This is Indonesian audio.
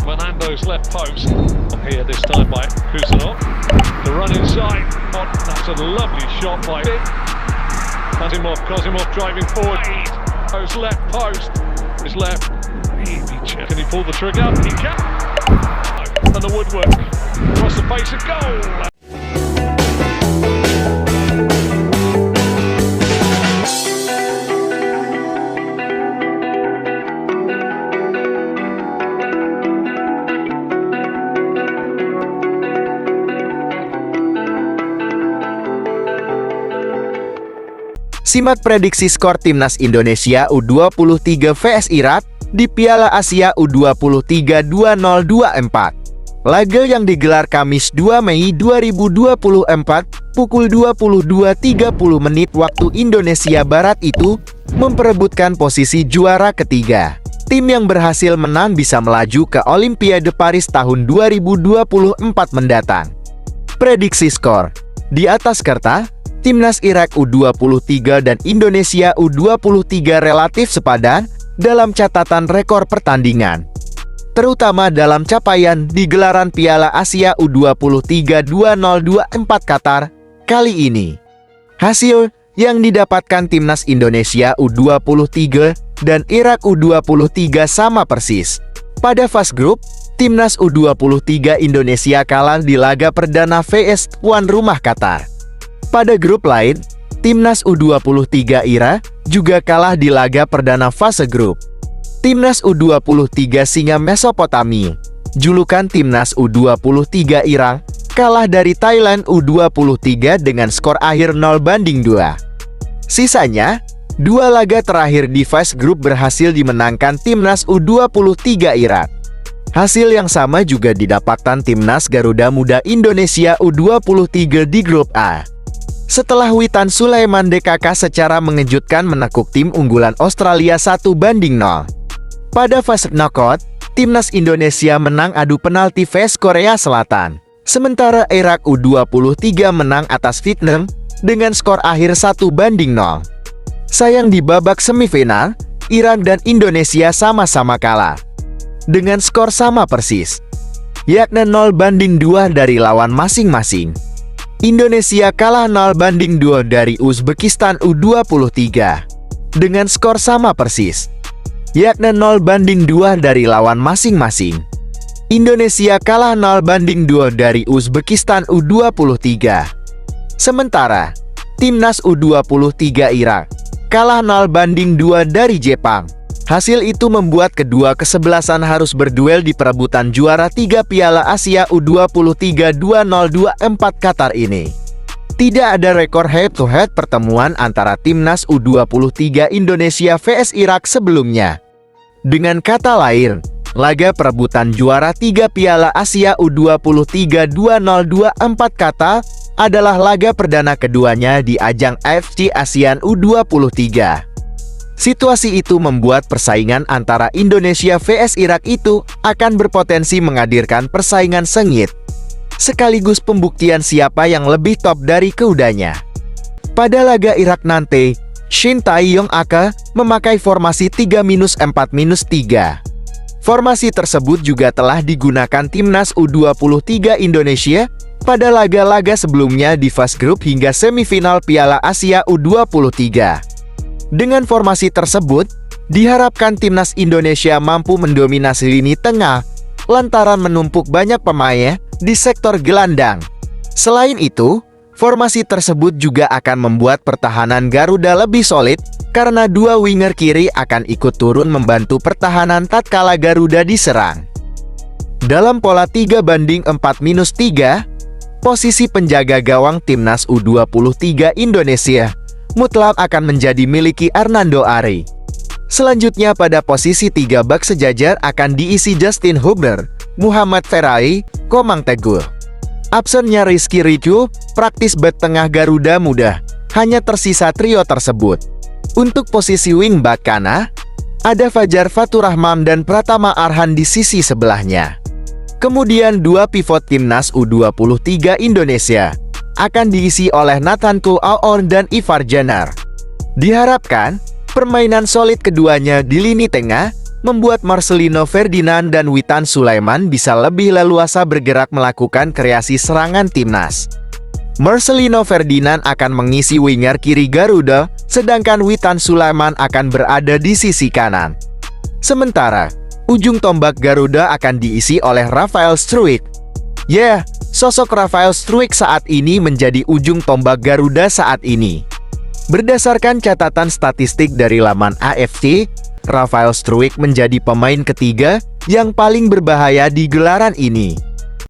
Fernando's left post. Here this time by Kusanov. The run inside. Oh, that's a lovely shot by Kozimov driving forward. Goes left post. His left. Can he pull the trigger? He can. And the woodwork. Across the face of goal. Simak prediksi skor Timnas Indonesia U23 vs Irak di Piala Asia U23 2024. Laga yang digelar Kamis 2 Mei 2024 pukul 22.30 waktu Indonesia Barat itu memperebutkan posisi juara ketiga. Tim yang berhasil menang bisa melaju ke Olimpiade Paris tahun 2024 mendatang. Prediksi skor di atas kertas, Timnas Irak U23 dan Indonesia U23 relatif sepadan dalam catatan rekor pertandingan, terutama dalam capaian di gelaran Piala Asia U23 2024 Qatar kali ini. Hasil yang didapatkan Timnas Indonesia U23 dan Irak U23 sama persis. Pada fase grup, Timnas U23 Indonesia kalah di laga perdana vs tuan rumah Qatar. Pada grup lain, Timnas U23 Irak juga kalah di laga perdana fase grup. Timnas U23 Singa Mesopotamia, julukan Timnas U23 Irak, kalah dari Thailand U23 dengan skor akhir 0-2. Sisanya, dua laga terakhir di fase grup berhasil dimenangkan Timnas U23 Irak. Hasil yang sama juga didapatkan Timnas Garuda Muda Indonesia U23 di grup A. Setelah Witan Sulaiman DKK secara mengejutkan menekuk tim unggulan Australia 1-0. Pada fase knockout, Timnas Indonesia menang adu penalti vs Korea Selatan. Sementara Irak U23 menang atas Vietnam dengan skor akhir 1-0. Sayang di babak semifinal, Irak dan Indonesia sama-sama kalah dengan skor sama persis, yakni 0-2 dari lawan masing-masing. Indonesia kalah 0-2 dari Uzbekistan U23 dengan skor sama persis, yakni 0-2 dari lawan masing-masing. Indonesia kalah 0-2 dari Uzbekistan U23. Sementara Timnas U23 Irak kalah 0-2 dari Jepang. Hasil itu membuat kedua kesebelasan harus berduel di perebutan juara 3 Piala Asia U23 2024 Qatar ini. Tidak ada rekor head-to-head pertemuan antara Timnas U23 Indonesia vs Irak sebelumnya. Dengan kata lain, laga perebutan juara 3 Piala Asia U23 2024 Qatar adalah laga perdana keduanya di ajang AFC ASEAN U23. Situasi itu membuat persaingan antara Indonesia vs Irak itu akan berpotensi menghadirkan persaingan sengit, sekaligus pembuktian siapa yang lebih top dari keduanya. Pada laga Irak nanti, Shin Tae-yong akan memakai formasi 3-4-3. Formasi tersebut juga telah digunakan Timnas U23 Indonesia pada laga-laga sebelumnya di fase grup hingga semifinal Piala Asia U23. Dengan formasi tersebut, diharapkan Timnas Indonesia mampu mendominasi lini tengah lantaran menumpuk banyak pemain di sektor gelandang. Selain itu, formasi tersebut juga akan membuat pertahanan Garuda lebih solid karena dua winger kiri akan ikut turun membantu pertahanan tatkala Garuda diserang. Dalam pola 3-4-3, posisi penjaga gawang Timnas U23 Indonesia mutlak akan menjadi miliki Arnando Ari. Selanjutnya pada posisi 3 bak sejajar akan diisi Justin Hubner, Muhammad Ferai, Komang Teguh. Absennya Rizky Ricu, praktis bek tengah Garuda Muda, hanya tersisa trio tersebut. Untuk posisi wingback kanan, ada Fajar Faturrahman dan Pratama Arhan di sisi sebelahnya. Kemudian dua pivot Timnas U23 Indonesia akan diisi oleh Nathanku Aon dan Ivar Janar. Diharapkan, permainan solid keduanya di lini tengah membuat Marcelino Ferdinand dan Witan Sulaiman bisa lebih leluasa bergerak melakukan kreasi serangan timnas. Marcelino Ferdinand akan mengisi winger kiri Garuda, sedangkan Witan Sulaiman akan berada di sisi kanan. Sementara, ujung tombak Garuda akan diisi oleh Rafael Struijk. Sosok Rafael Struijk saat ini menjadi ujung tombak Garuda saat ini. Berdasarkan catatan statistik dari laman AFC, Rafael Struijk menjadi pemain ketiga yang paling berbahaya di gelaran ini.